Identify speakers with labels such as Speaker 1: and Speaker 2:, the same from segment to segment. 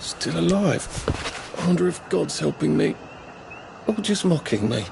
Speaker 1: Still alive. I wonder if God's helping me, or just mocking me.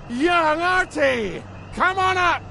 Speaker 2: Young Artie! Come on up!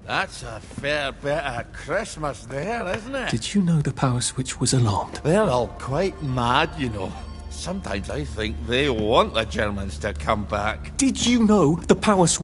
Speaker 2: That's a fair bit of Christmas there, isn't it?
Speaker 1: Did you know the power switch was alarmed?
Speaker 2: They're all quite mad, you know. Sometimes I think they want the Germans to come back.
Speaker 1: Did you know the power switch?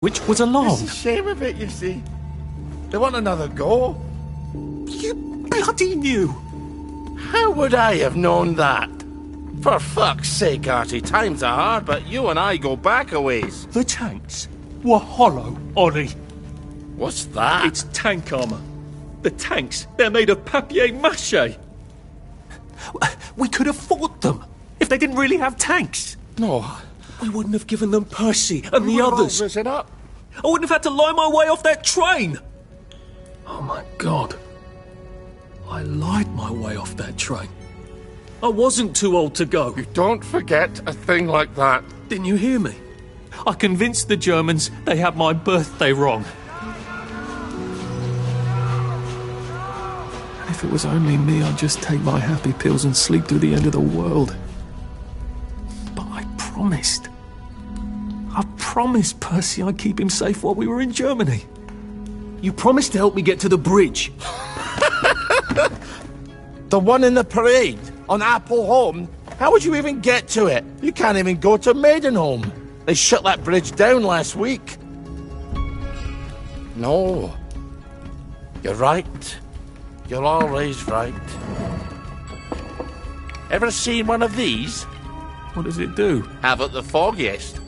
Speaker 3: which was along.
Speaker 2: It's a shame of it, you see. They want another go.
Speaker 3: You bloody knew.
Speaker 2: How would I have known that? For fuck's sake, Artie, times are hard, but you and I go back a ways.
Speaker 3: The tanks were hollow, Ollie.
Speaker 2: What's that?
Speaker 3: It's tank armour. The tanks, they're made of papier-mâché. We could have fought them if they didn't really have tanks.
Speaker 2: No.
Speaker 3: We wouldn't have given them Percy and the others.
Speaker 2: Risen up.
Speaker 3: I wouldn't have had to lie my way off that train.
Speaker 1: Oh my God.
Speaker 3: I lied my way off that train. I wasn't too old to go.
Speaker 2: You don't forget a thing like that.
Speaker 3: Didn't you hear me? I convinced the Germans they had my birthday wrong.
Speaker 1: If it was only me, I'd just take my happy pills and sleep through the end of the world. But I promised. I promised Percy I'd keep him safe while we were in Germany.
Speaker 3: You promised to help me get to the bridge.
Speaker 2: The one in the parade on Appleholme? How would you even get to it? You can't even go to Maidenholm. They shut that bridge down last week. No. You're right. You're always right. Ever seen one of these?
Speaker 1: What does it do?
Speaker 2: Haven't the foggiest.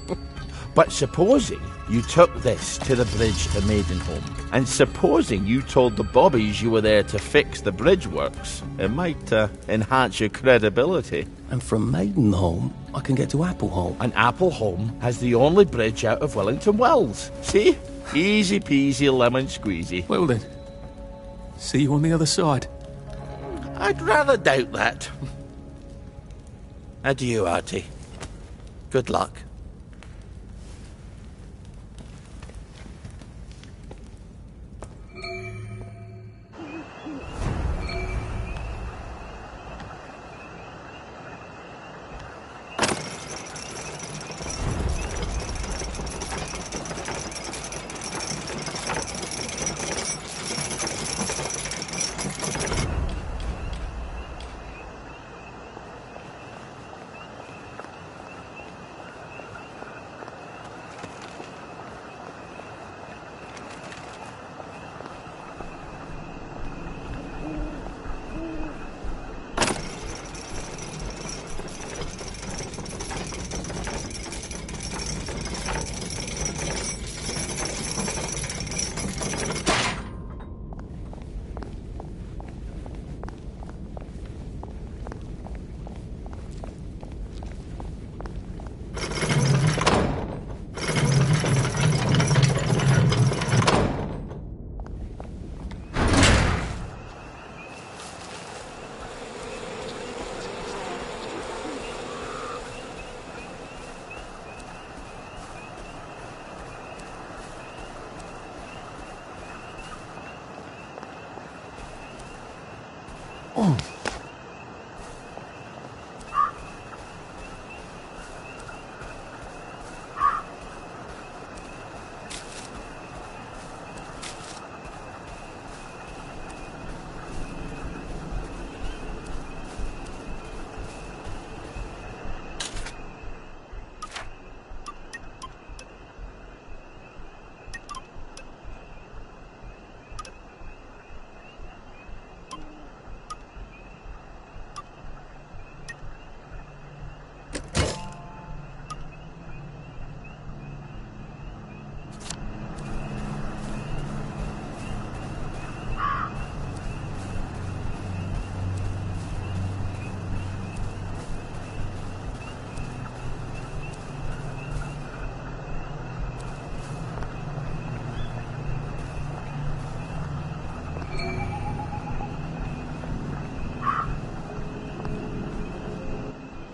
Speaker 2: But supposing you took this to the bridge to Maidenholm, and supposing you told the bobbies you were there to fix the bridge works, it might enhance your credibility.
Speaker 3: And from Maidenholm, I can get to Appleholme.
Speaker 2: And Appleholme has the only bridge out of Wellington Wells. See? Easy peasy lemon squeezy.
Speaker 1: Well then, see you on the other side.
Speaker 2: I'd rather doubt that. Adieu, Artie. Good luck.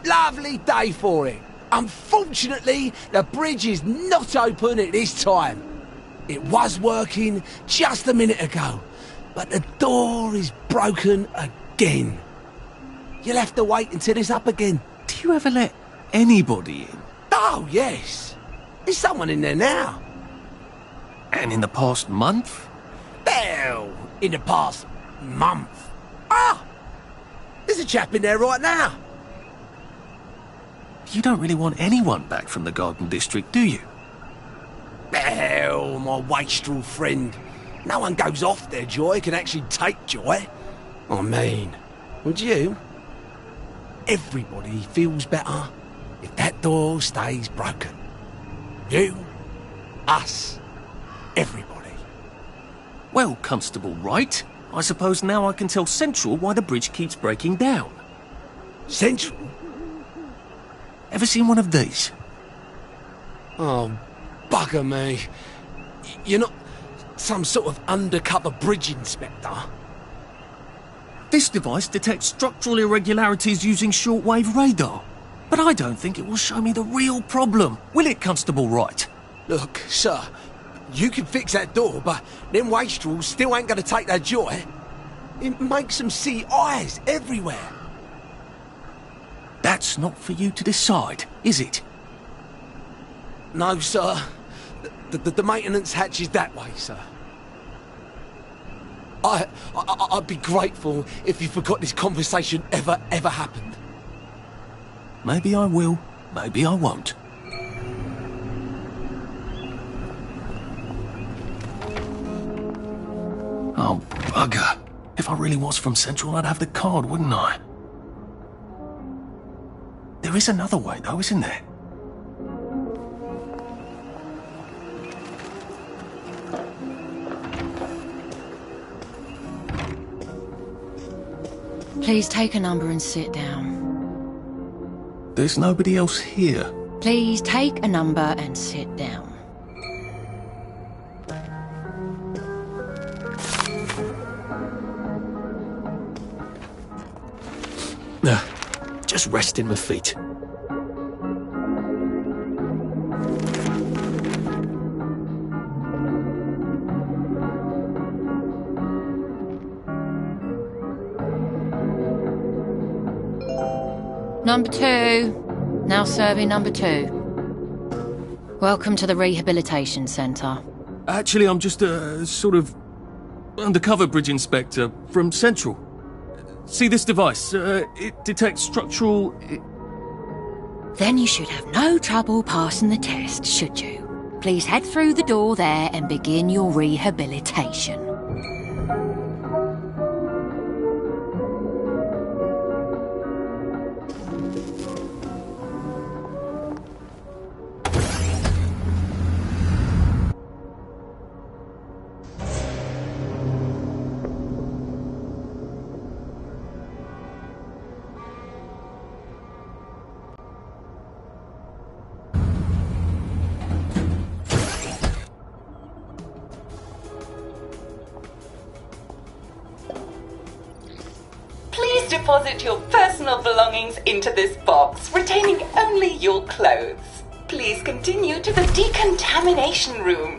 Speaker 4: Lovely day for it. Unfortunately, the bridge is not open at this time. It was working just a minute ago, but the door is broken again. You'll have to wait until it's up again.
Speaker 3: Do you ever let anybody in?
Speaker 4: Oh, yes. There's someone in there now.
Speaker 3: And in the past month?
Speaker 4: Hell, in the past month. Ah! There's a chap in there right now.
Speaker 3: You don't really want anyone back from the Garden District, do you?
Speaker 4: Hell, my wastrel friend. No one goes off their joy, can actually take joy. I mean, would you? Everybody feels better if that door stays broken. You, us, everybody.
Speaker 1: Well, Constable Wright, I suppose now I can tell Central why the bridge keeps breaking down.
Speaker 4: Central?
Speaker 1: Ever seen one of these?
Speaker 4: Oh, bugger me. You're not some sort of undercover bridge inspector?
Speaker 1: This device detects structural irregularities using shortwave radar. But I don't think it will show me the real problem. Will it, Constable Wright?
Speaker 4: Look, sir, you can fix that door, but them wastrels still ain't gonna take their joy. It makes them see eyes everywhere.
Speaker 1: That's not for you to decide, is it?
Speaker 4: No, sir. The maintenance hatch is that way, sir. I'd be grateful if you forgot this conversation ever happened.
Speaker 1: Maybe I will, maybe I won't. Oh, bugger. If I really was from Central, I'd have the card, wouldn't I? There is another way, though, isn't there?
Speaker 5: Please take a number and sit down.
Speaker 1: There's nobody else here.
Speaker 5: Please take a number and sit down.
Speaker 1: Just resting my feet.
Speaker 5: Number 2. Now serving number 2. Welcome to the Rehabilitation Centre.
Speaker 1: Actually, I'm just a sort of undercover bridge inspector from Central. See this device? It detects structural...
Speaker 5: Then you should have no trouble passing the test, should you? Please head through the door there and begin your rehabilitation.
Speaker 6: Deposit your personal belongings into this box, retaining only your clothes. Please continue to the decontamination room.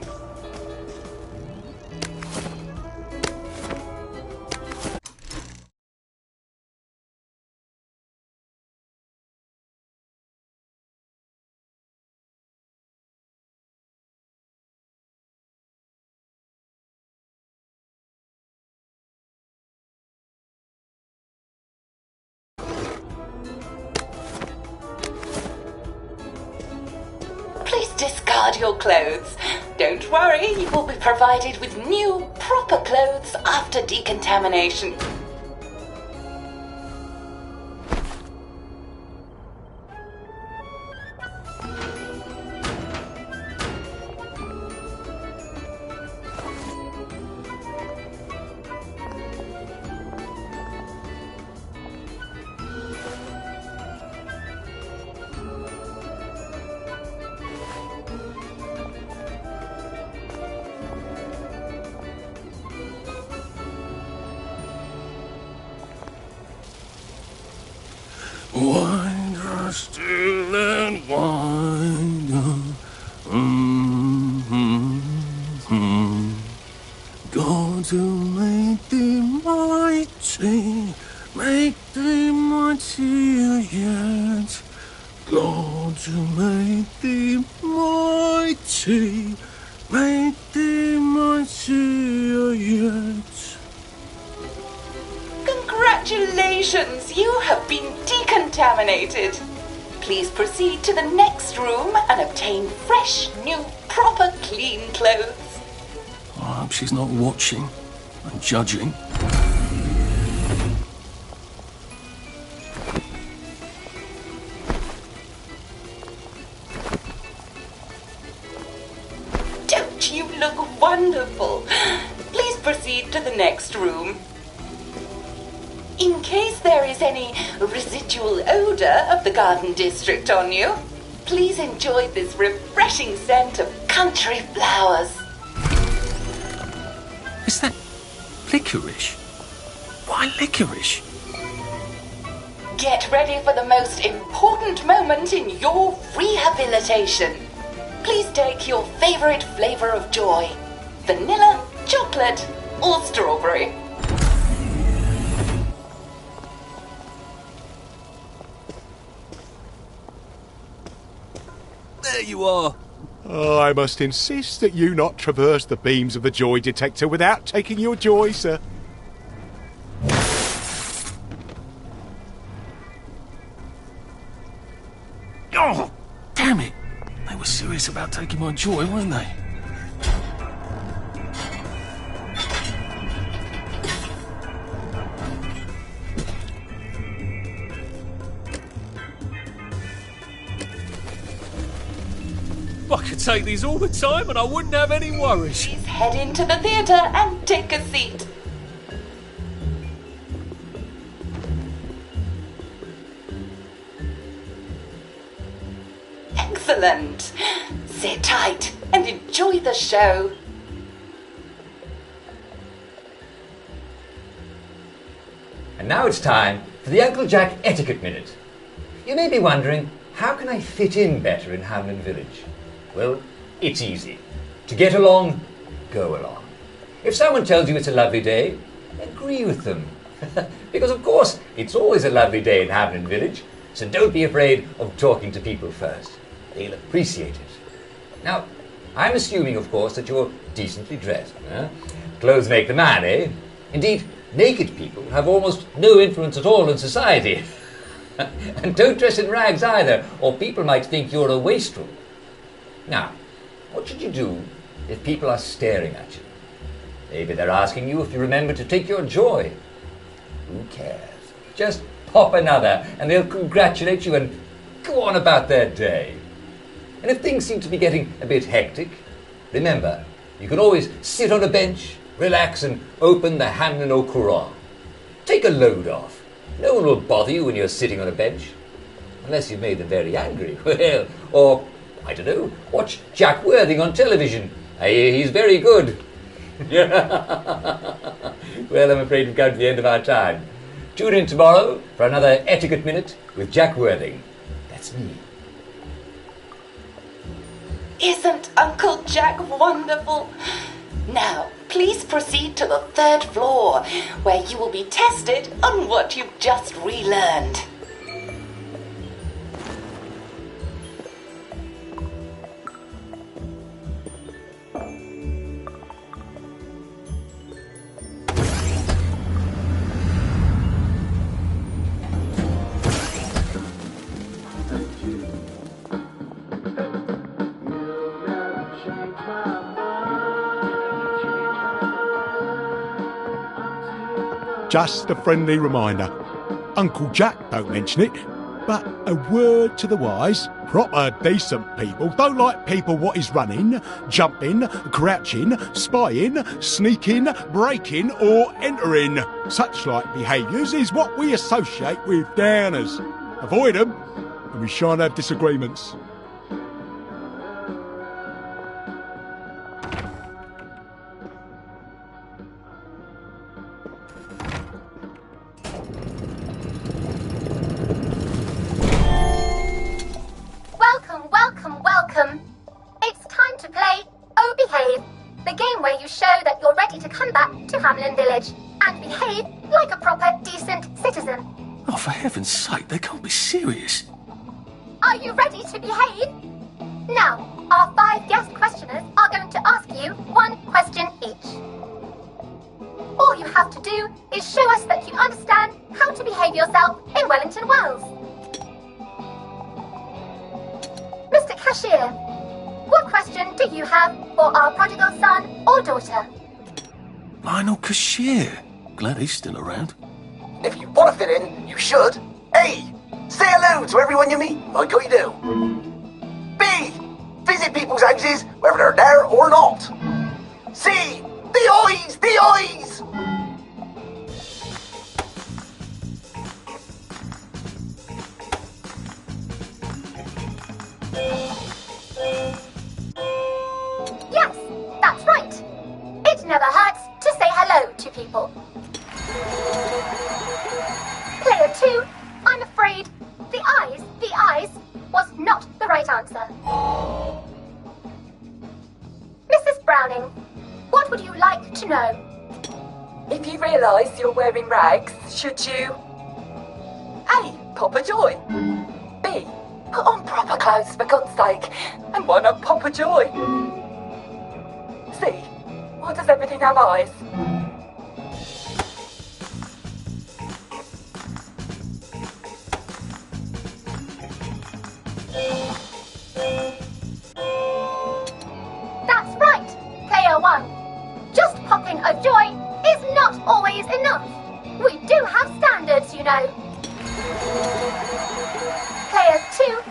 Speaker 6: Discard your clothes. Don't worry, you will be provided with new, proper clothes after decontamination.
Speaker 1: Wind still and wind. God to make thee mighty, make thee mightier yet. God to make thee mighty, make thee mightier yet.
Speaker 6: Congratulations, you have been decontaminated. Please proceed to the next room and obtain fresh, new, proper, clean clothes.
Speaker 1: she's not watching and judging.
Speaker 6: Don't you look wonderful? Please proceed to the next room. In case there is any residual odor of the Garden District on you, please enjoy this refreshing scent of country flowers.
Speaker 1: Is that licorice? Why licorice?
Speaker 6: Get ready for the most important moment in your rehabilitation. Please take your favorite flavor of joy: vanilla, chocolate, or strawberry.
Speaker 4: There you are.
Speaker 7: I must insist that you not traverse the beams of the joy detector without taking your joy, sir.
Speaker 1: Oh, damn it! They were serious about taking my joy, weren't they?
Speaker 3: I could take these all the time and I wouldn't have any worries.
Speaker 6: Please head into the theater and take a seat. Excellent. Sit tight and enjoy the show.
Speaker 8: And now it's time for the Uncle Jack Etiquette Minute. You may be wondering, how can I fit in better in Hamlin Village? Well, it's easy. To get along, go along. If someone tells you it's a lovely day, agree with them. Because of course, it's always a lovely day in Hamlin Village, so don't be afraid of talking to people first. They'll appreciate it. Now, I'm assuming, of course, that you're decently dressed. Clothes make the man, eh? Indeed, naked people have almost no influence at all in society. And don't dress in rags either, or people might think you're a wastrel. Now, what should you do if people are staring at you? Maybe they're asking you if you remember to take your joy. Who cares? Just pop another and they'll congratulate you and go on about their day. And if things seem to be getting a bit hectic, remember, you can always sit on a bench, relax and open the Hamlin au Courant. Take a load off. No one will bother you when you're sitting on a bench. Unless you've made them very angry. Well, or, I don't know, watch Jack Worthing on television. I hear he's very good. Well, I'm afraid we've come to the end of our time. Tune in tomorrow for another Etiquette Minute with Jack Worthing. That's me.
Speaker 6: Isn't Uncle Jack wonderful? Now, please proceed to the 3rd floor, where you will be tested on what you've just relearned.
Speaker 7: Just a friendly reminder. Uncle Jack don't mention it, but a word to the wise. Proper decent people don't like people what is running, jumping, crouching, spying, sneaking, breaking or entering. Such like behaviours is what we associate with downers. Avoid them and we shan't have disagreements.
Speaker 9: Welcome. It's time to play Oh Behave, the game where you show that you're ready to come back to Hamlin Village and behave like a proper, decent citizen.
Speaker 1: Oh, for heaven's sake, they can't be serious.
Speaker 9: Are you ready to behave? Now, our 5 guest questioners are going to ask you 1 question each. All you have to do is show us that you understand how to behave yourself in Wellington Wells. Mr. Cashier, what question do you have for our prodigal son or daughter?
Speaker 1: Lionel Cashier. Glad he's still around.
Speaker 4: If you want to fit in, you should. A. Say hello to everyone you meet, like I do. B. Visit people's houses, whether they're there or not. C. The eyes! The eyes!
Speaker 9: Yes, that's right. It never hurts to say hello to people. Player 2, I'm afraid the eyes was not the right answer. Mrs. Browning, what would you like to know?
Speaker 6: If you realise you're wearing rags, should you A. Pop a joy? B. Put on proper clothes for God's sake, and why not pop a joy? C. Why does everything have eyes?
Speaker 9: That's right, Player 1. Just popping a joy is not always enough. We do have standards, you know. Player 2,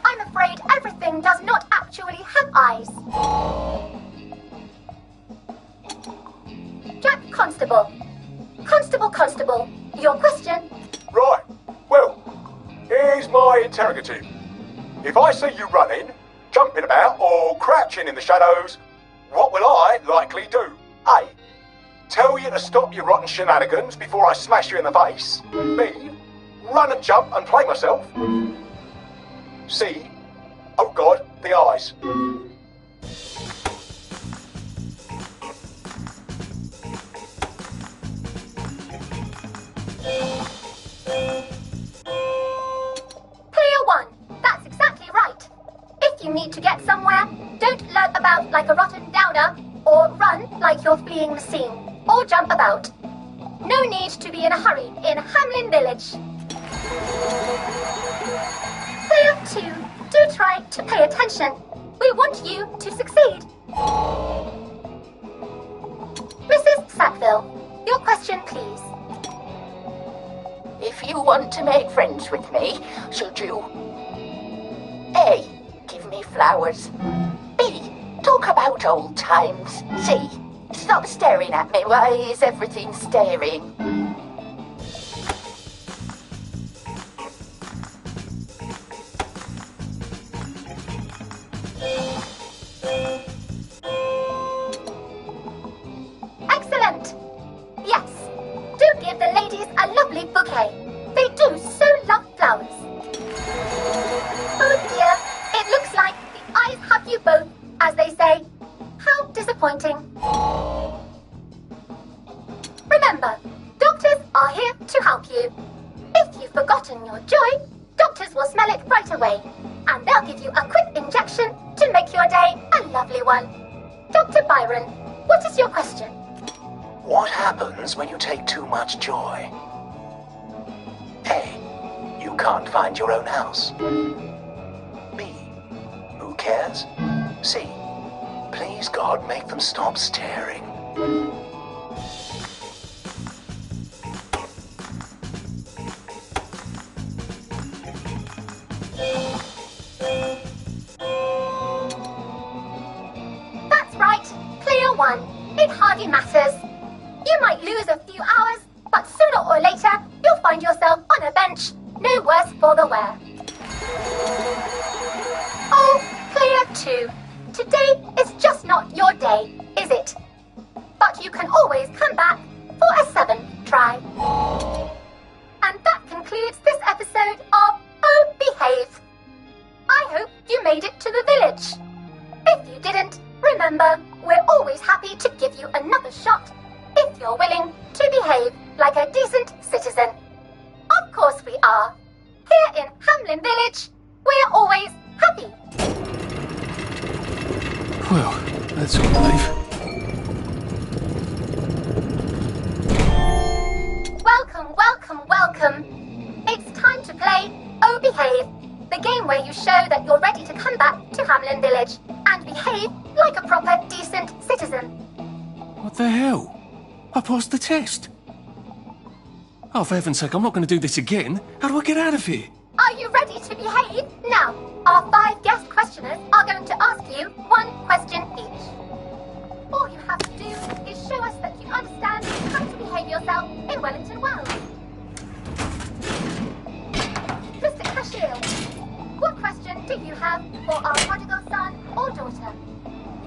Speaker 9: I'm afraid everything does not actually have eyes. Jack Constable. Constable, your question?
Speaker 7: Right. Well, here's my interrogative. If I see you running, jumping about, or crouching in the shadows, what will I likely do? A. Tell you to stop your rotten shenanigans before I smash you in the face. B. Run and jump and play myself. C. Oh God, the eyes.
Speaker 9: Player 1, that's exactly right. If you need to get somewhere, don't lurk about like a rotten downer, or run like you're fleeing the scene, or jump about. No need to be in a hurry in Hamlin Village. Player 2, do try to pay attention. We want you to succeed. Mrs. Sackville, your question, please.
Speaker 6: If you want to make friends with me, should you A. Give me flowers. B. Talk about old times. C. Stop staring at me. Why is everything staring?
Speaker 9: Excellent. Yes, do give the ladies a lovely bouquet. They do so love flowers. Oh dear, it looks like the eyes have you both, as they say. How disappointing. Remember, doctors are here to help you. If you've forgotten your joy, doctors will smell it right away, and they'll give you a quick injection to make your day a lovely one. Dr. Byron, what is your question?
Speaker 4: What happens when you take too much joy? A. You can't find your own house. B. Who cares? C. Please God, make them stop staring.
Speaker 9: That's right, Player 1. It hardly matters. You might lose a few hours, but sooner or later, you'll find yourself on a bench, no worse for the wear. Oh, Player 2, today is just not your day, is it? But you can always come back for a 7th try. And that concludes this episode of Oh Behave. I hope you made it to the village. If you didn't, remember, we're always happy to give you another shot if you're willing to behave like a decent citizen. Of course we are. Here in Hamlin Village, we're always happy.
Speaker 1: Well, that's a relief.
Speaker 9: Welcome. It's time to play Oh Behave, the game where you show that you're ready to come back to Hamlin Village and behave like a proper, decent citizen.
Speaker 1: What the hell? I passed the test. Oh, for heaven's sake, I'm not going to do this again. How do I get out of here?
Speaker 9: Are you ready to behave? Now, our 5 guest questioners are going to ask you 1 question each. All you have to do is show us that you understand how to behave yourself in Wellington Wells. Mr. Cashiel, what question do you have for our prodigal son or daughter?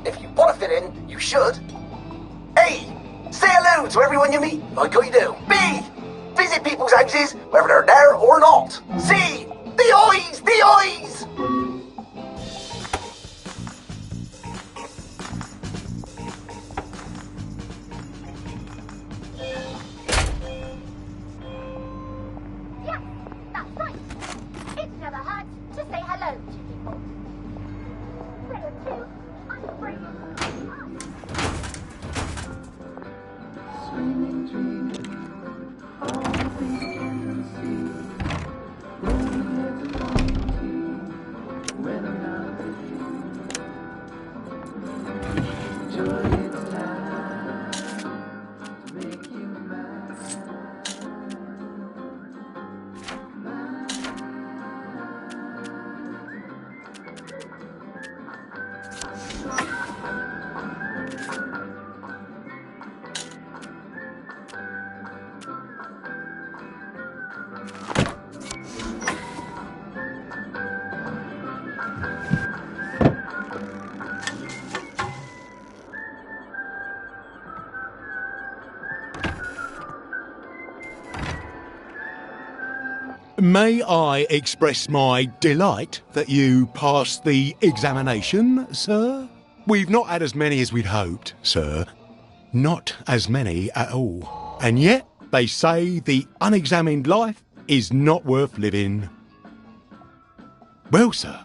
Speaker 10: If you want to fit in, you should. A. Say hello to everyone you meet, like I do. B. Visit people's houses, whether they're there or not. C. The eyes! The eyes!
Speaker 9: Yes, that's right. It never hurts to say hello to people. Player 2, I'm afraid.
Speaker 7: May I express my delight that you passed the examination, sir? We've not had as many as we'd hoped, sir. Not as many at all. And yet, they say the unexamined life is not worth living. Well, sir,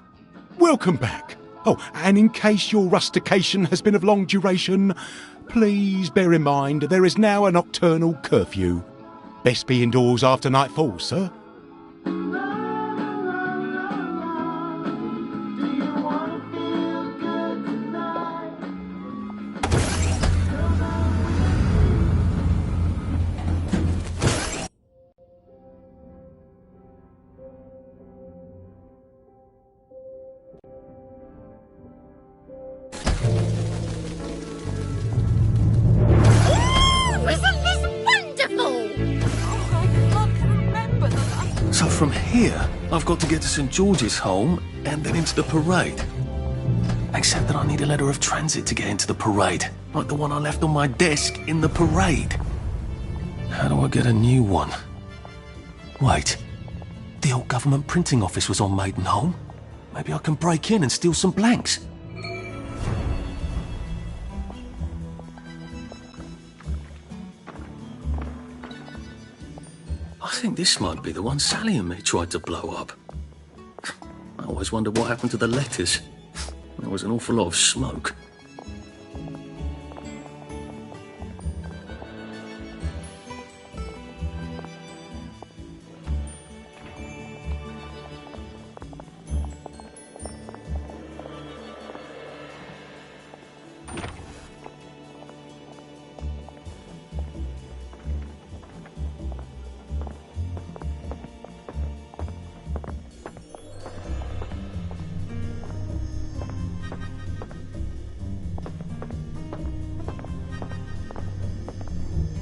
Speaker 7: welcome back. Oh, and in case your rustication has been of long duration, please bear in mind there is now a nocturnal curfew. Best be indoors after nightfall, sir.
Speaker 1: So from here, I've got to get to St. George's home and then into the parade. Except that I need a letter of transit to get into the parade, like the one I left on my desk in the parade. How do I get a new one? Wait, the old government printing office was on Maidenholm. Maybe I can break in and steal some blanks. I think this might be the one Sally and me tried to blow up. I always wondered what happened to the letters. There was an awful lot of smoke.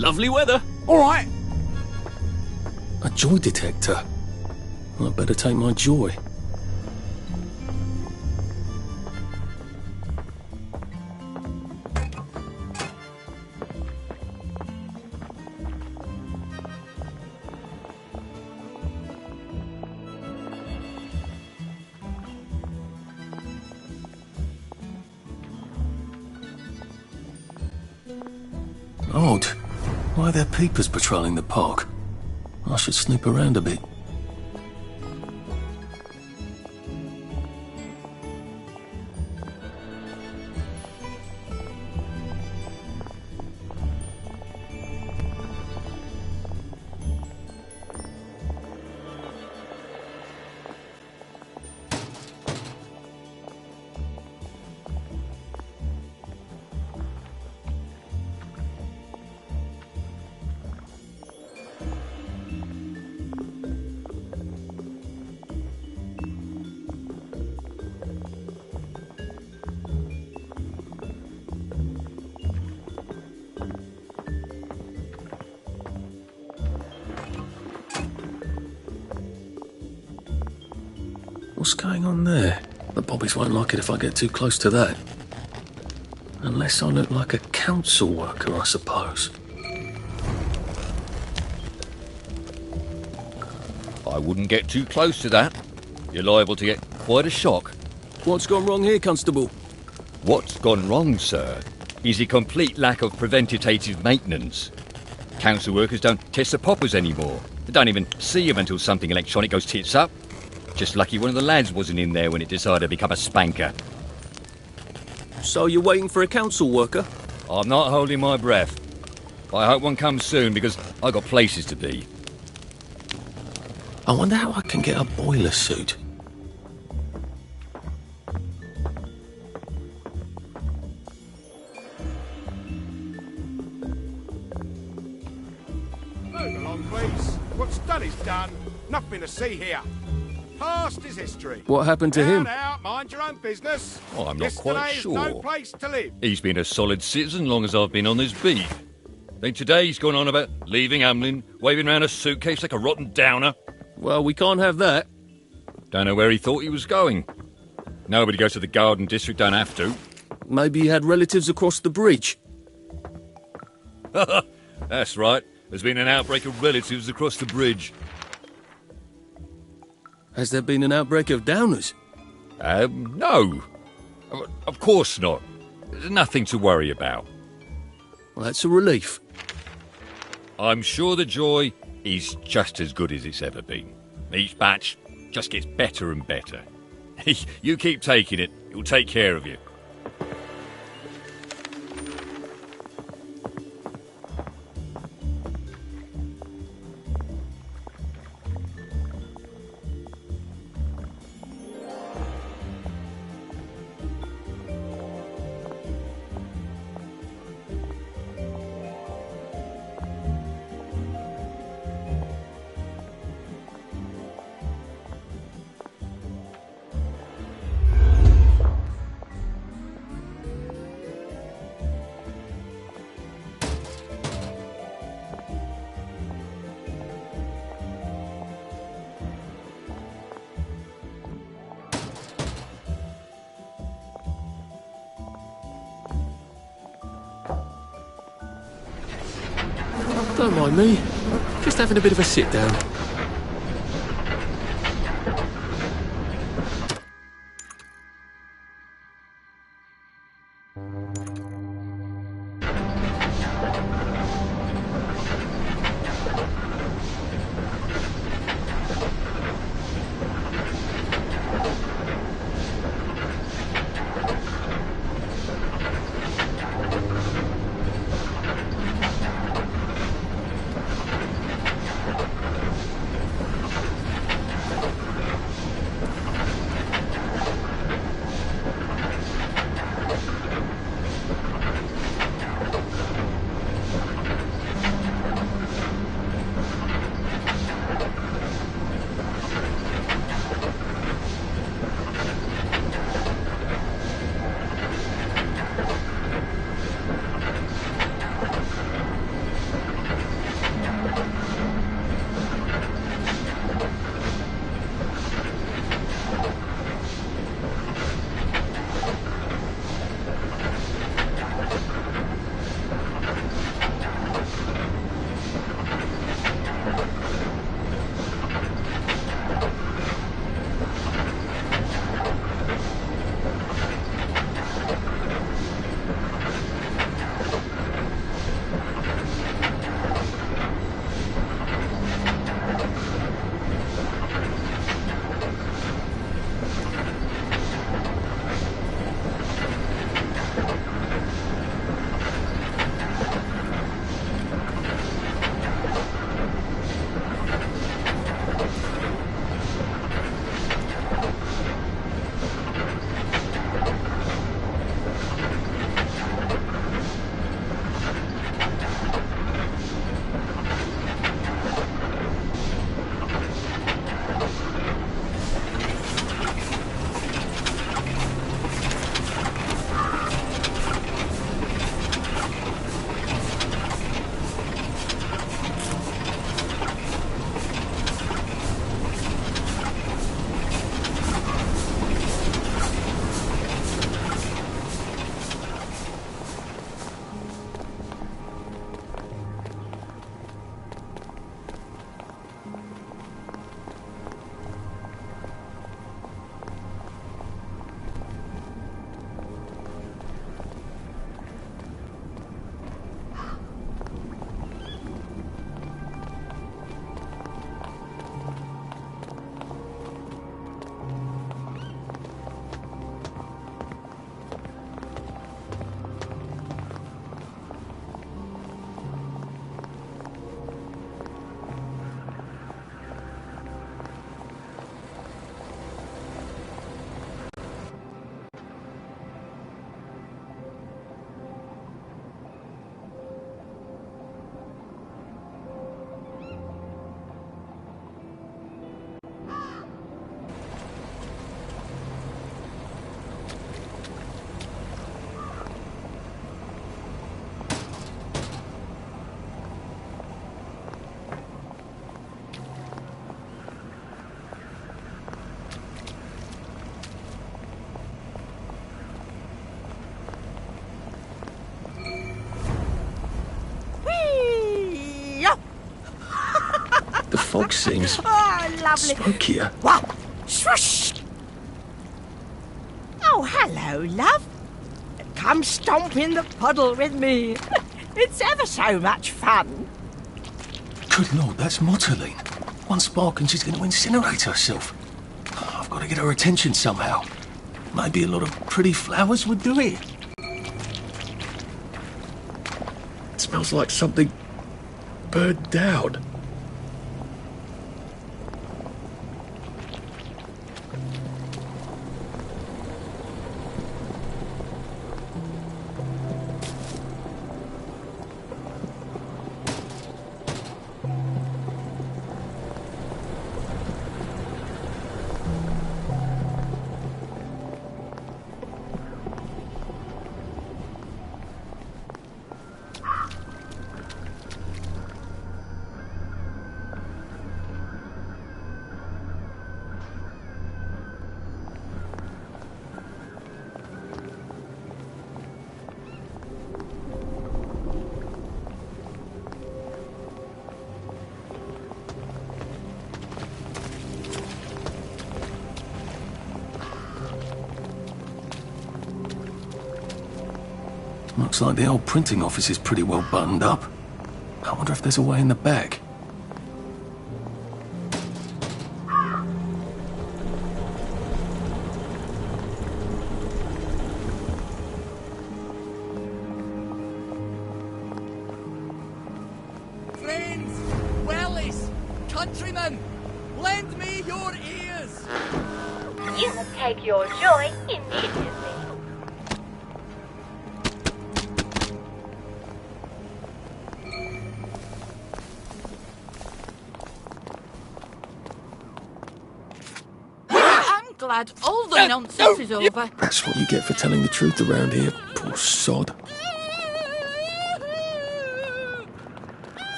Speaker 1: Lovely weather.
Speaker 7: All right.
Speaker 1: A joy detector. I'd better take my joy. Odd. Why are there peepers patrolling the park? I should snoop around a bit. What's going on there? The bobbies won't like it if I get too close to that. Unless I look like a council worker, I suppose.
Speaker 11: I wouldn't get too close to that. You're liable to get quite a shock.
Speaker 12: What's gone wrong here, Constable?
Speaker 11: What's gone wrong, sir, is a complete lack of preventative maintenance. Council workers don't test the poppers anymore. They don't even see them until something electronic goes tits up. Just lucky one of the lads wasn't in there when it decided to become a spanker.
Speaker 12: So you're waiting for a council worker?
Speaker 11: I'm not holding my breath. I hope one comes soon because I've got places to be.
Speaker 1: I wonder how I can get a boiler suit.
Speaker 7: Move along, please. What's done is done. Nothing to see here. Past is history.
Speaker 12: What happened to him?
Speaker 7: Out, mind your own business.
Speaker 11: Oh, I'm not quite
Speaker 7: Yesterday's
Speaker 11: sure.
Speaker 7: no place to live.
Speaker 11: He's been a solid citizen long as I've been on this beat. Then today he's gone on about leaving Hamlin, waving around a suitcase like a rotten downer.
Speaker 12: Well, we can't have that.
Speaker 11: Don't know where he thought he was going. Nobody goes to the Garden District, don't have to.
Speaker 12: Maybe he had relatives across the bridge.
Speaker 11: That's right. There's been an outbreak of relatives across the bridge.
Speaker 12: Has there been an outbreak of downers?
Speaker 11: No. Of course not. There's nothing to worry about.
Speaker 12: Well, that's a relief.
Speaker 11: I'm sure the joy is just as good as it's ever been. Each batch just gets better and better. You keep taking it, it'll take care of you.
Speaker 1: Don't mind me. Just having a bit of a sit down. fog seems
Speaker 13: Oh, lovely.
Speaker 1: smokier.
Speaker 13: What? Shush! Oh, hello, love. Come stomp in the puddle with me. It's ever so much fun.
Speaker 1: Good Lord, that's Motterline. One spark and she's going to incinerate herself. I've got to get her attention somehow. Maybe a lot of pretty flowers would do it. It smells like something burnt down. Looks like the old printing office is pretty well buttoned up. I wonder if there's a way in the back.
Speaker 14: Friends, wellies, countrymen, lend me your ears.
Speaker 9: You must take your joy immediately.
Speaker 5: Glad all the nonsense is over.
Speaker 1: That's what you get for telling the truth around here, poor sod.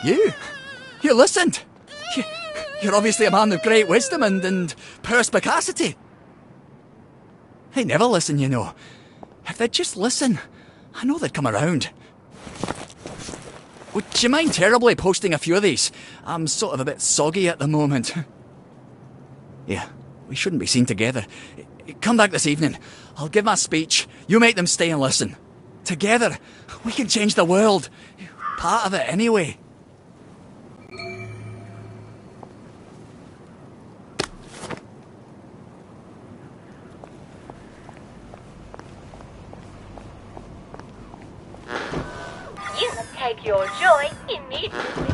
Speaker 14: You listened. You're obviously a man of great wisdom and perspicacity. They never listen, you know. If they'd just listen, I know they'd come around. Would you mind terribly posting a few of these? I'm sort of a bit soggy at the moment. Yeah, we shouldn't be seen together. Come back this evening. I'll give my speech. You make them stay and listen. Together, we can change the world. Part of it anyway.
Speaker 9: You must take your joy immediately.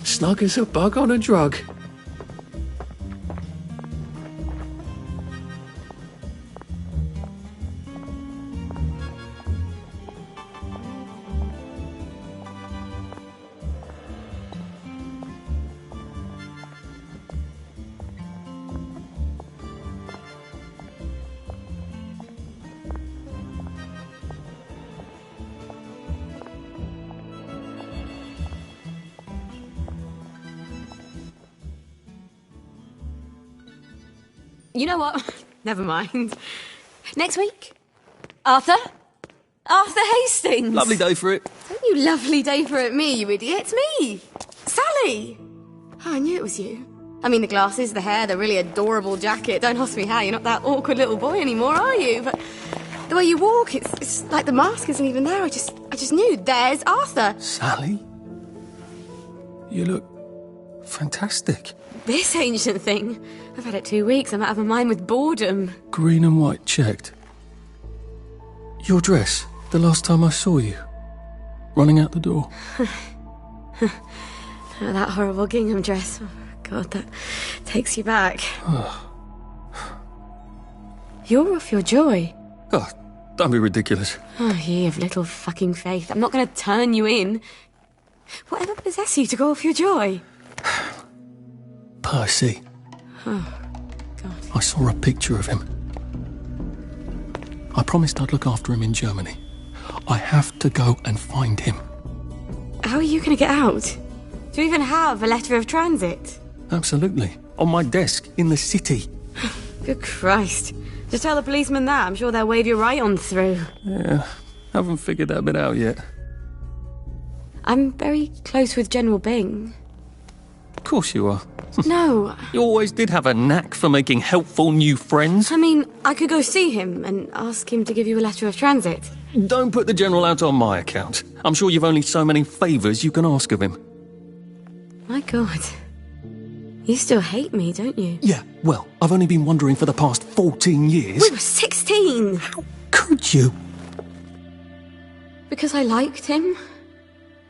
Speaker 1: Snug as a bug on a drug.
Speaker 15: You know what? Never mind. Next week? Arthur? Arthur Hastings!
Speaker 12: Lovely day for it.
Speaker 15: Don't you lovely day for it me, you idiot. It's me! Sally! Oh, I knew it was you. I mean, the glasses, the hair, the really adorable jacket. Don't ask me how. You're not that awkward little boy anymore, are you? But the way you walk, it's like the mask isn't even there. I just knew. There's Arthur.
Speaker 1: Sally? You look fantastic.
Speaker 15: This ancient thing. I've had it 2 weeks. I'm out of my mind with boredom.
Speaker 1: Green and white checked. Your dress, the last time I saw you. Running out the door.
Speaker 15: Oh, that horrible gingham dress. Oh, God, that takes you back. You're off your joy.
Speaker 1: Oh, don't be ridiculous.
Speaker 15: Oh, you have little fucking faith. I'm not going to turn you in. Whatever possessed you to go off your joy?
Speaker 1: Percy.
Speaker 15: Oh, God.
Speaker 1: I saw a picture of him. I promised I'd look after him in Germany. I have to go and find him.
Speaker 15: How are you going to get out? Do you even have a letter of transit?
Speaker 1: Absolutely. On my desk, in the city.
Speaker 15: Good Christ. Just tell the policeman that. I'm sure they'll wave you right on through.
Speaker 1: Yeah, haven't figured that bit out yet.
Speaker 15: I'm very close with General Bing.
Speaker 1: Of course you are.
Speaker 15: No.
Speaker 1: You always did have a knack for making helpful new friends.
Speaker 15: I mean, I could go see him and ask him to give you a letter of transit.
Speaker 1: Don't put the General out on my account. I'm sure you've only so many favours you can ask of him.
Speaker 15: My God. You still hate me, don't you?
Speaker 1: Yeah, well, I've only been wondering for the past 14 years.
Speaker 15: We were 16!
Speaker 1: How could you?
Speaker 15: Because I liked him?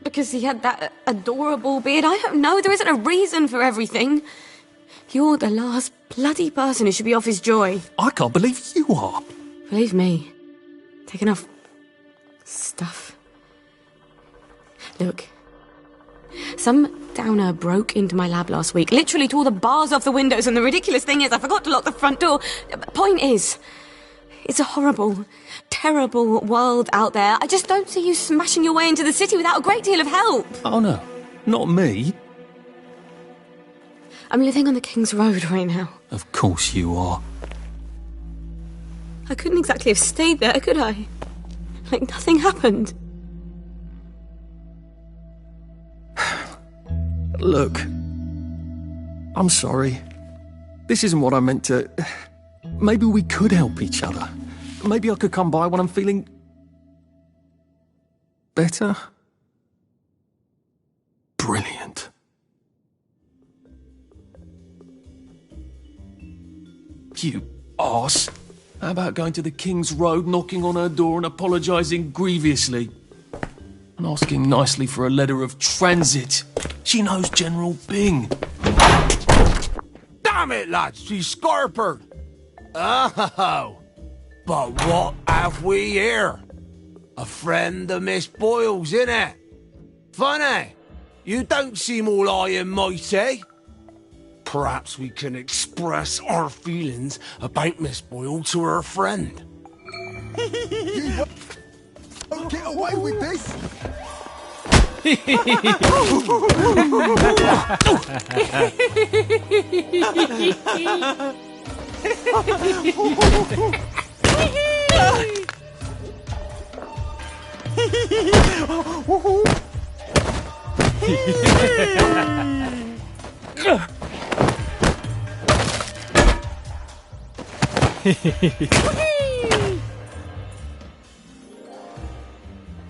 Speaker 15: Because he had that adorable beard? I don't know, there isn't a reason for everything. You're the last bloody person who should be off his joy.
Speaker 1: I can't believe you are.
Speaker 15: Believe me. Take enough stuff. Look. Some downer broke into my lab last week, literally tore the bars off the windows, and the ridiculous thing is I forgot to lock the front door. Point is, it's a horrible, terrible world out there. I just don't see you smashing your way into the city without a great deal of help.
Speaker 1: Oh no, not me.
Speaker 15: I'm living on the King's Road right now.
Speaker 1: Of course you are.
Speaker 15: I couldn't exactly have stayed there, could I? Like nothing happened.
Speaker 1: Look, I'm sorry. This isn't what I meant to... Maybe we could help each other. Maybe I could come by when I'm feeling... better? Brilliant. You arse. How about going to the King's Road, knocking on her door and apologising grievously? And asking nicely for a letter of transit. She knows General Bing.
Speaker 4: Damn it, lads, she's scarpered. Oh, but what have we here? A friend of Miss Boyle's, innit? Funny, you don't seem all high and mighty. Perhaps we can express our feelings about Miss Boyle to her friend.
Speaker 10: You won't get away with this!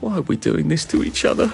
Speaker 1: Why are we doing this to each other?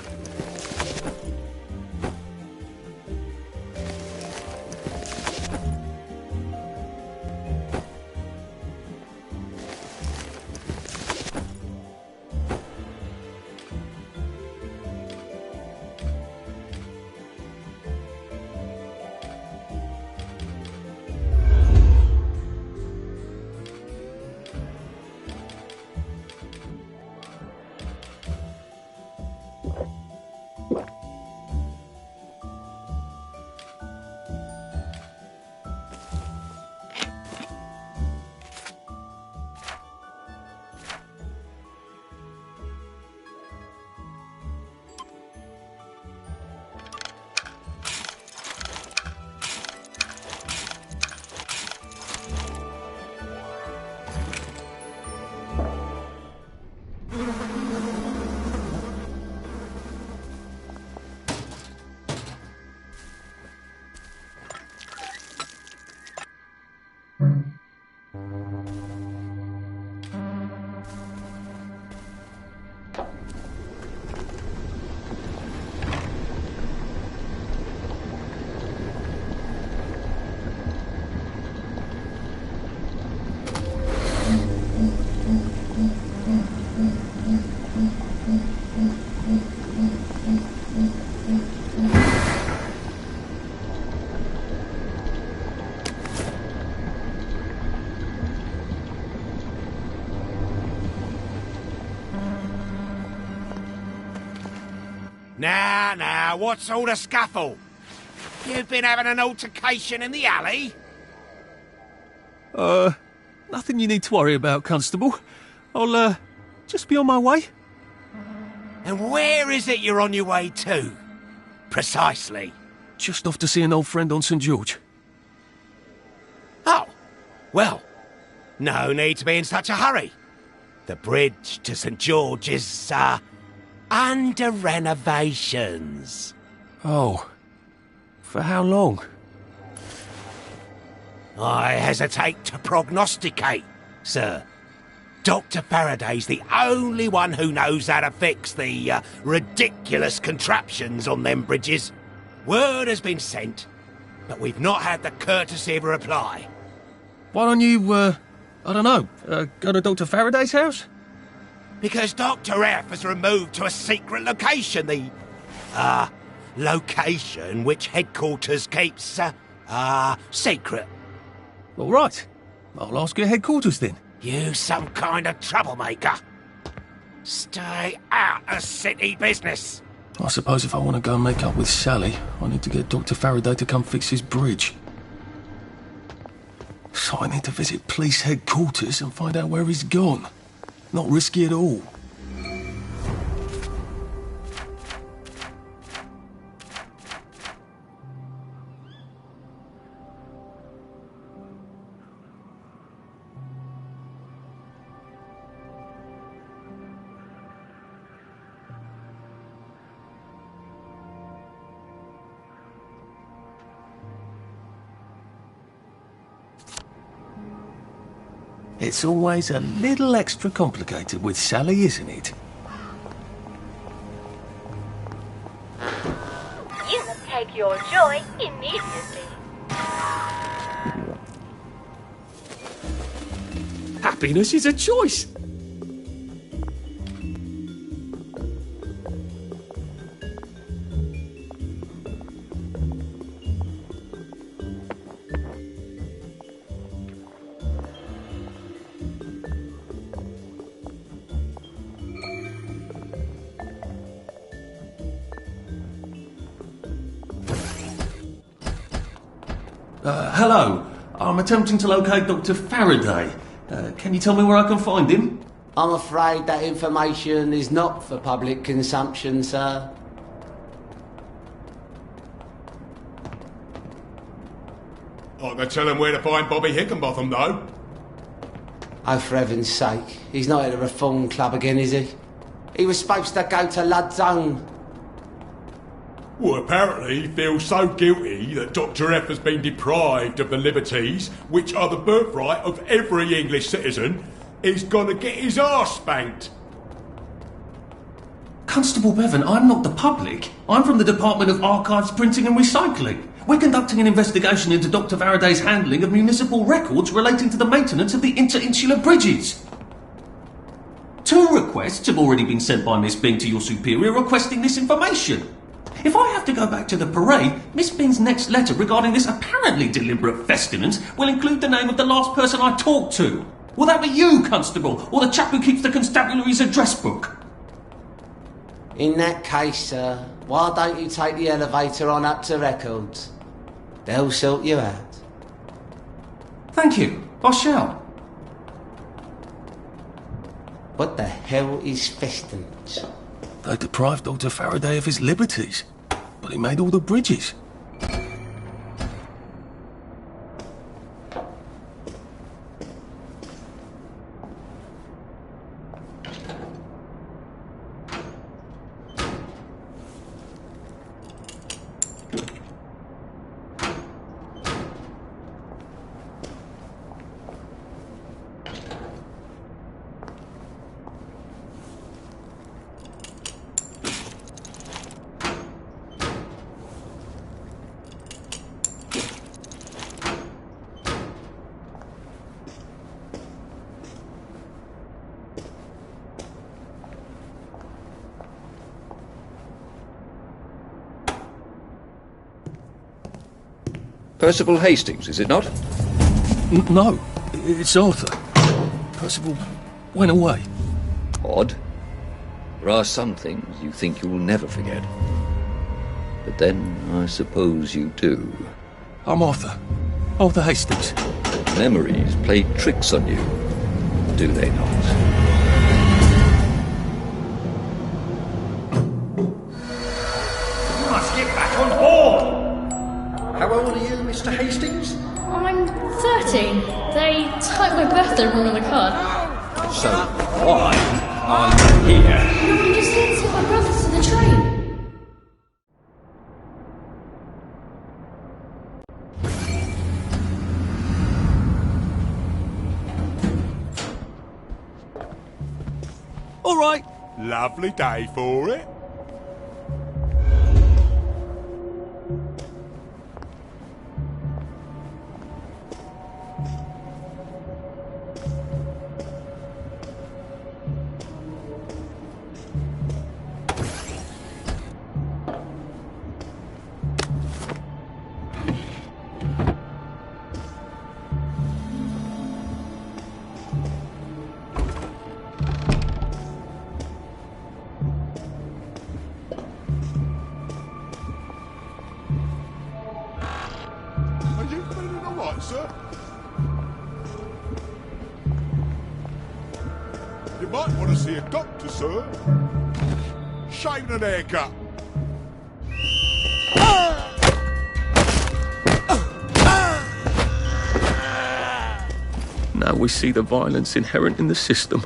Speaker 4: Now, what's all the scuffle? You've been having an altercation in the alley?
Speaker 1: Nothing you need to worry about, Constable. I'll, just be on my way.
Speaker 4: And where is it you're on your way to? Precisely.
Speaker 1: Just off to see an old friend on St. George.
Speaker 4: Oh, well, no need to be in such a hurry. The bridge to St. George is, under renovations.
Speaker 1: Oh. For how long?
Speaker 4: I hesitate to prognosticate, sir. Dr. Faraday's the only one who knows how to fix the ridiculous contraptions on them bridges. Word has been sent, but we've not had the courtesy of a reply.
Speaker 1: Why don't you, I don't know, go to Dr. Faraday's house?
Speaker 4: Because Dr. F has removed to a secret location, the, location which headquarters keeps, secret.
Speaker 1: All right. I'll ask your headquarters then.
Speaker 4: You some kind of troublemaker. Stay out of city business.
Speaker 1: I suppose if I want to go and make up with Sally, I need to get Dr. Faraday to come fix his bridge. So I need to visit police headquarters and find out where he's gone. Not risky at all. It's always a little extra complicated with Sally, isn't it?
Speaker 9: You must take your joy immediately.
Speaker 3: Happiness is a choice.
Speaker 1: Hello. I'm attempting to locate Dr. Faraday. Can you tell me where I can find him?
Speaker 4: I'm afraid that information is not for public consumption, sir.
Speaker 7: I can tell him where to find Bobby Hickenbotham, though.
Speaker 4: Oh, for heaven's sake. He's not at the Reform Club again, is he? He was supposed to go to Lud's Own.
Speaker 7: Well, apparently he feels so guilty that Dr. F has been deprived of the liberties which are the birthright of every English citizen, he's gonna get his arse spanked.
Speaker 1: Constable Bevan, I'm not the public. I'm from the Department of Archives, Printing and Recycling. We're conducting an investigation into Dr. Faraday's handling of municipal records relating to the maintenance of the interinsular bridges. 2 requests have already been sent by Miss Bing to your superior requesting this information. If I have to go back to the parade, Miss Bing's next letter regarding this apparently deliberate festinance will include the name of the last person I talked to. Will that be you, Constable, or the chap who keeps the constabulary's address book?
Speaker 4: In that case, sir, why don't you take the elevator on up to Records? They'll sort you out.
Speaker 1: Thank you. I shall.
Speaker 4: What the hell is festinance?
Speaker 1: They deprived Dr. Faraday of his liberties, but he made all the bridges.
Speaker 11: Percival Hastings, is it not?
Speaker 1: No, it's Arthur. Percival went away.
Speaker 11: Odd. There are some things you think you will never forget. But then, I suppose you do.
Speaker 1: I'm Arthur. Arthur Hastings.
Speaker 11: Memories play tricks on you, do they not?
Speaker 16: How old are you, Mr. Hastings?
Speaker 17: I'm 13. They typed my birthday wrong on the card.
Speaker 11: So, why are you here?
Speaker 17: No, I'm just here to take my brother to the train.
Speaker 3: All right.
Speaker 7: Lovely day for it. Are you feeling alright, sir? You might want to see a doctor, sir. Shave and a haircut.
Speaker 1: Now we see the violence inherent in the system.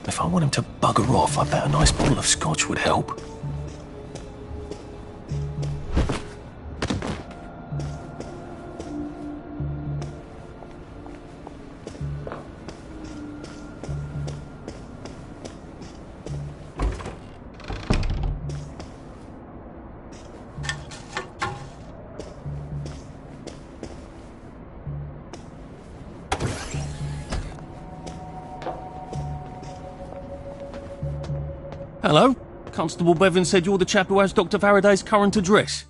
Speaker 1: If I want him to bugger off, I bet a nice bottle of scotch would help.
Speaker 3: Hello? Constable Bevan said you're the chap who has Dr. Faraday's current address.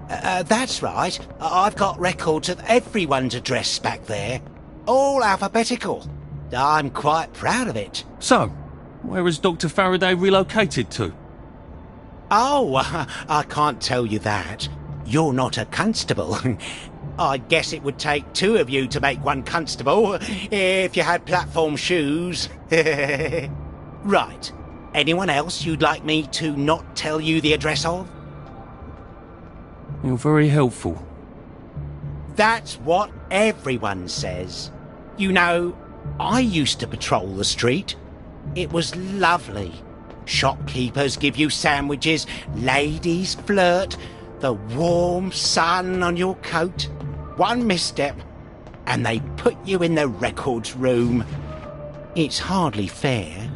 Speaker 18: That's right. I've got records of everyone's address back there. All alphabetical. I'm quite proud of it.
Speaker 3: So, where has Dr. Faraday relocated to?
Speaker 18: Oh, I can't tell you that. You're not a constable. I guess it would take two of you to make one constable, if you had platform shoes. Right. Anyone else you'd like me to not tell you the address of?
Speaker 3: You're very helpful.
Speaker 18: That's what everyone says. You know, I used to patrol the street. It was lovely. Shopkeepers give you sandwiches, ladies flirt, the warm sun on your coat. One misstep, and they put you in the records room. It's hardly fair.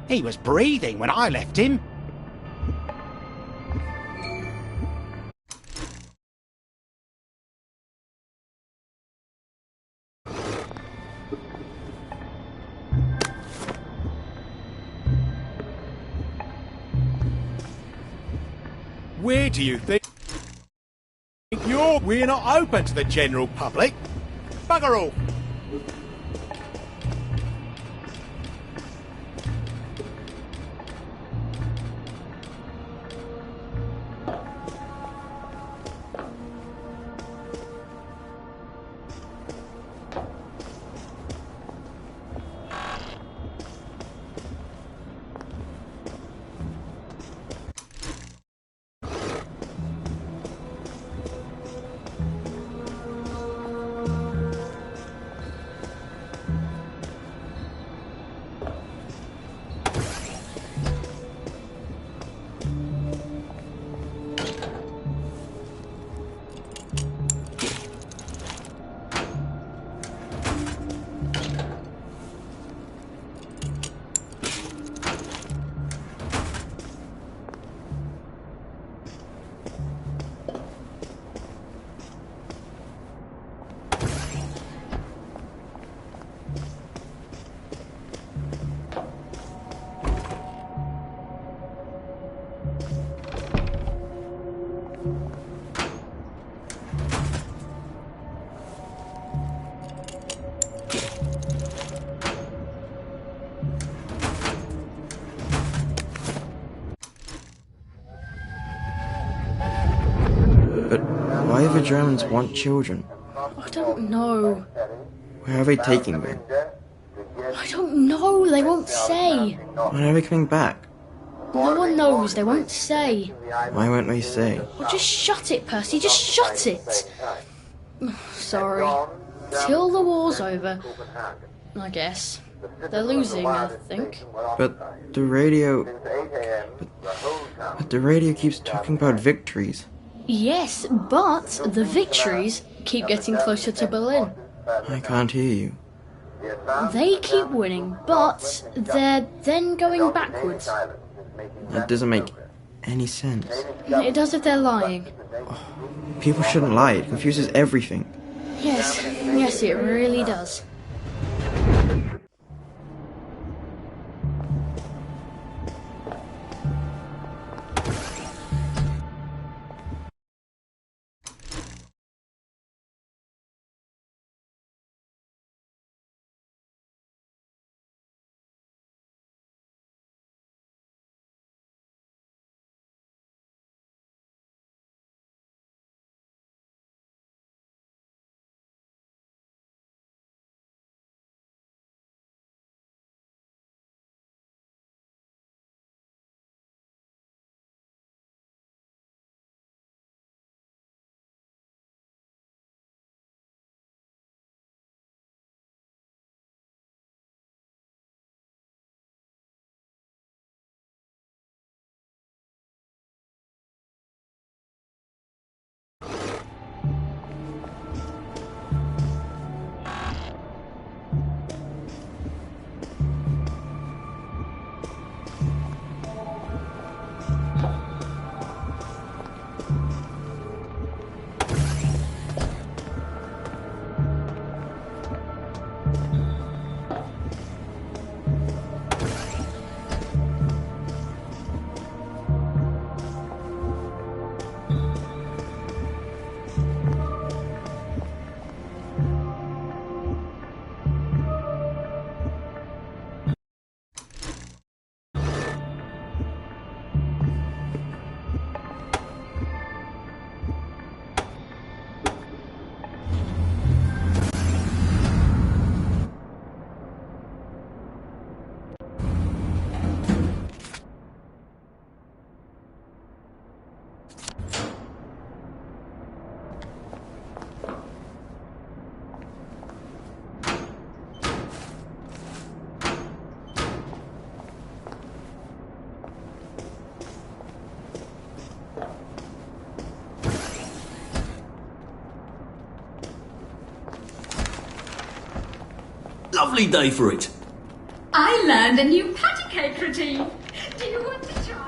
Speaker 18: He was breathing when I left him.
Speaker 7: Where do you think you're? We're not open to the general public. Bugger all.
Speaker 19: Why do the Germans want children?
Speaker 17: I don't know.
Speaker 19: Where are they taking them?
Speaker 17: I don't know. They won't say.
Speaker 19: When are they coming back?
Speaker 17: No one knows. They won't say.
Speaker 19: Why won't they say?
Speaker 17: Well, just shut it, Percy. Just shut it. Sorry. Till the war's over, I guess. They're losing, I think.
Speaker 19: But the radio... But the radio keeps talking about victories.
Speaker 17: Yes, but the victories keep getting closer to Berlin.
Speaker 19: I can't hear you.
Speaker 17: They keep winning, but they're then going backwards.
Speaker 19: That doesn't make any sense.
Speaker 17: It does if they're lying.
Speaker 19: People shouldn't lie. It confuses everything.
Speaker 17: Yes, it really does.
Speaker 12: Lovely day for it.
Speaker 20: I learned a new patty cake routine. Do you want to try?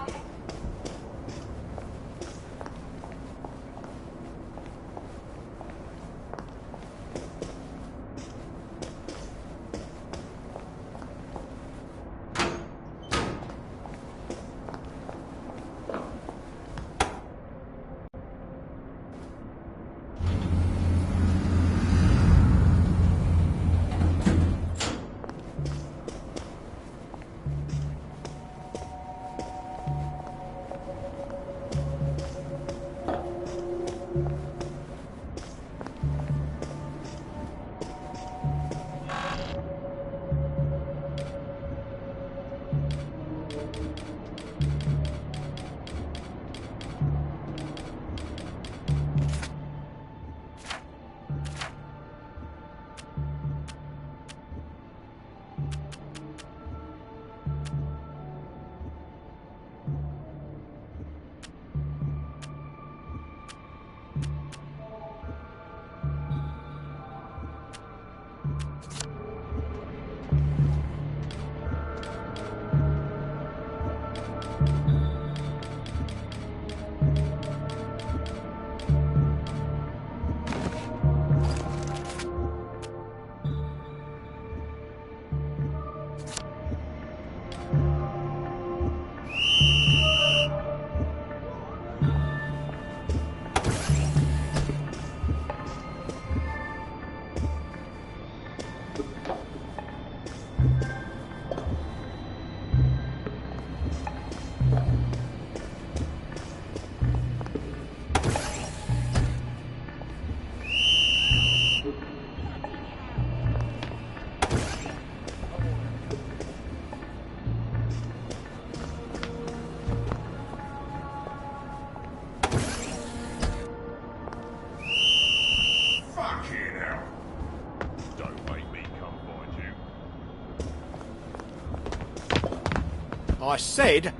Speaker 7: I said,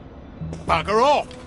Speaker 7: bugger off!